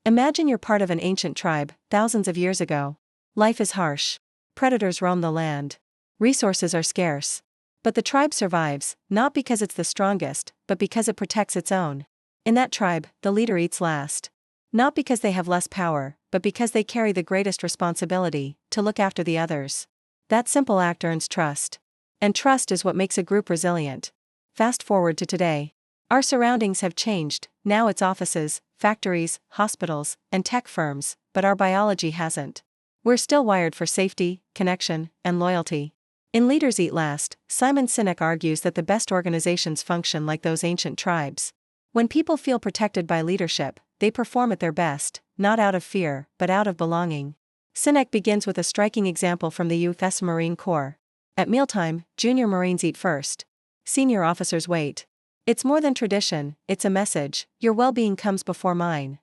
Imagine you're part of an ancient tribe, thousands of years ago. Life is harsh. Predators roam the land. Resources are scarce. But the tribe survives, not because it's the strongest, but because it protects its own. In that tribe, the leader eats last. Not because they have less power, but because they carry the greatest responsibility, to look after the others. That simple act earns trust. And trust is what makes a group resilient. Fast forward to today. Our surroundings have changed, now it's offices, factories, hospitals, and tech firms, but our biology hasn't. We're still wired for safety, connection, and loyalty. In Leaders Eat Last, Simon Sinek argues that the best organizations function like those ancient tribes. When people feel protected by leadership, they perform at their best, not out of fear, but out of belonging. Sinek begins with a striking example from the U.S. Marine Corps. At mealtime, junior Marines eat first. Senior officers wait. It's more than tradition, it's a message: your well-being comes before mine.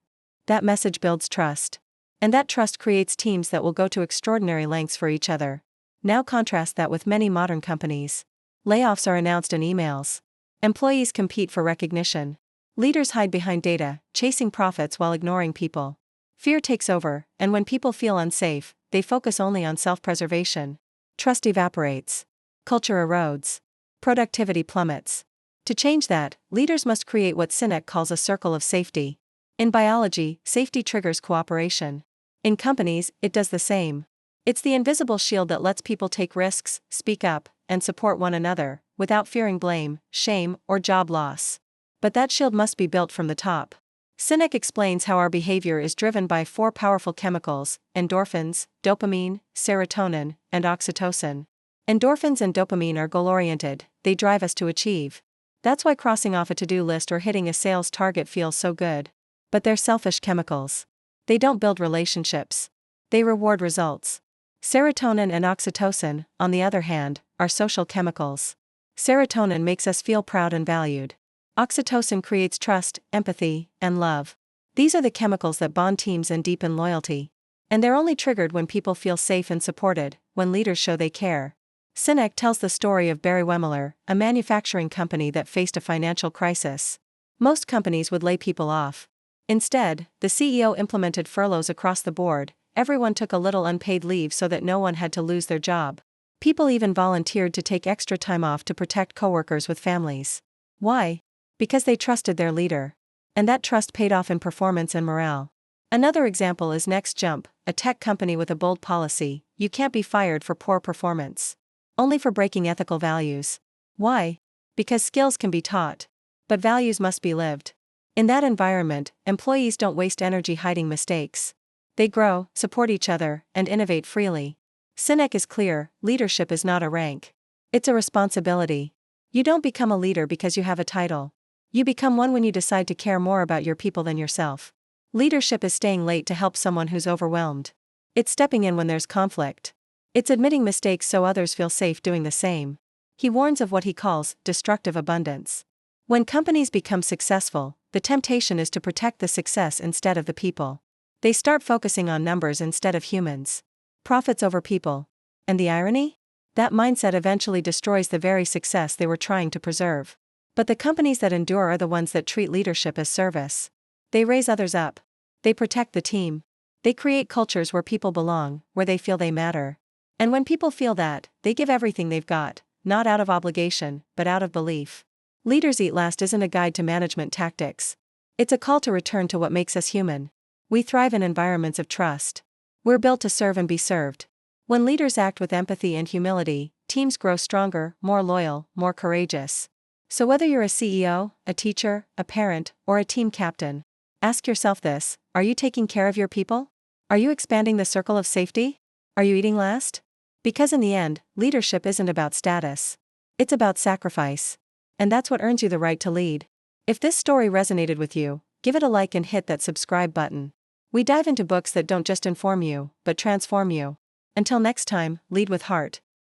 That message builds trust. And that trust creates teams that will go to extraordinary lengths for each other. Now contrast that with many modern companies. Layoffs are announced in emails. Employees compete for recognition. Leaders hide behind data, chasing profits while ignoring people. Fear takes over, and when people feel unsafe, they focus only on self-preservation. Trust evaporates. Culture erodes. Productivity plummets. To change that, leaders must create what Sinek calls a circle of safety. In biology, safety triggers cooperation. In companies, it does the same. It's the invisible shield that lets people take risks, speak up, and support one another, without fearing blame, shame, or job loss. But that shield must be built from the top. Sinek explains how our behavior is driven by 4 powerful chemicals: endorphins, dopamine, serotonin, and oxytocin. Endorphins and dopamine are goal-oriented, they drive us to achieve. That's why crossing off a to-do list or hitting a sales target feels so good. But they're selfish chemicals. They don't build relationships. They reward results. Serotonin and oxytocin, on the other hand, are social chemicals. Serotonin makes us feel proud and valued. Oxytocin creates trust, empathy, and love. These are the chemicals that bond teams and deepen loyalty. And they're only triggered when people feel safe and supported, when leaders show they care. Sinek tells the story of Barry Wemmeler, a manufacturing company that faced a financial crisis. Most companies would lay people off. Instead, the CEO implemented furloughs across the board. Everyone took a little unpaid leave so that no one had to lose their job. People even volunteered to take extra time off to protect coworkers with families. Why? Because they trusted their leader. And that trust paid off in performance and morale. Another example is Next Jump, a tech company with a bold policy: you can't be fired for poor performance. Only for breaking ethical values. Why? Because skills can be taught. But values must be lived. In that environment, employees don't waste energy hiding mistakes. They grow, support each other, and innovate freely. Sinek is clear: leadership is not a rank. It's a responsibility. You don't become a leader because you have a title. You become one when you decide to care more about your people than yourself. Leadership is staying late to help someone who's overwhelmed. It's stepping in when there's conflict. It's admitting mistakes so others feel safe doing the same. He warns of what he calls destructive abundance. When companies become successful, the temptation is to protect the success instead of the people. They start focusing on numbers instead of humans. Profits over people. And the irony? That mindset eventually destroys the very success they were trying to preserve. But the companies that endure are the ones that treat leadership as service. They raise others up. They protect the team. They create cultures where people belong, where they feel they matter. And when people feel that, they give everything they've got, not out of obligation, but out of belief. Leaders Eat Last isn't a guide to management tactics. It's a call to return to what makes us human. We thrive in environments of trust. We're built to serve and be served. When leaders act with empathy and humility, teams grow stronger, more loyal, more courageous. So whether you're a CEO, a teacher, a parent, or a team captain, ask yourself this: are you taking care of your people? Are you expanding the circle of safety? Are you eating last? Because in the end, leadership isn't about status. It's about sacrifice. And that's what earns you the right to lead. If this story resonated with you, give it a like and hit that subscribe button. We dive into books that don't just inform you, but transform you. Until next time, lead with heart.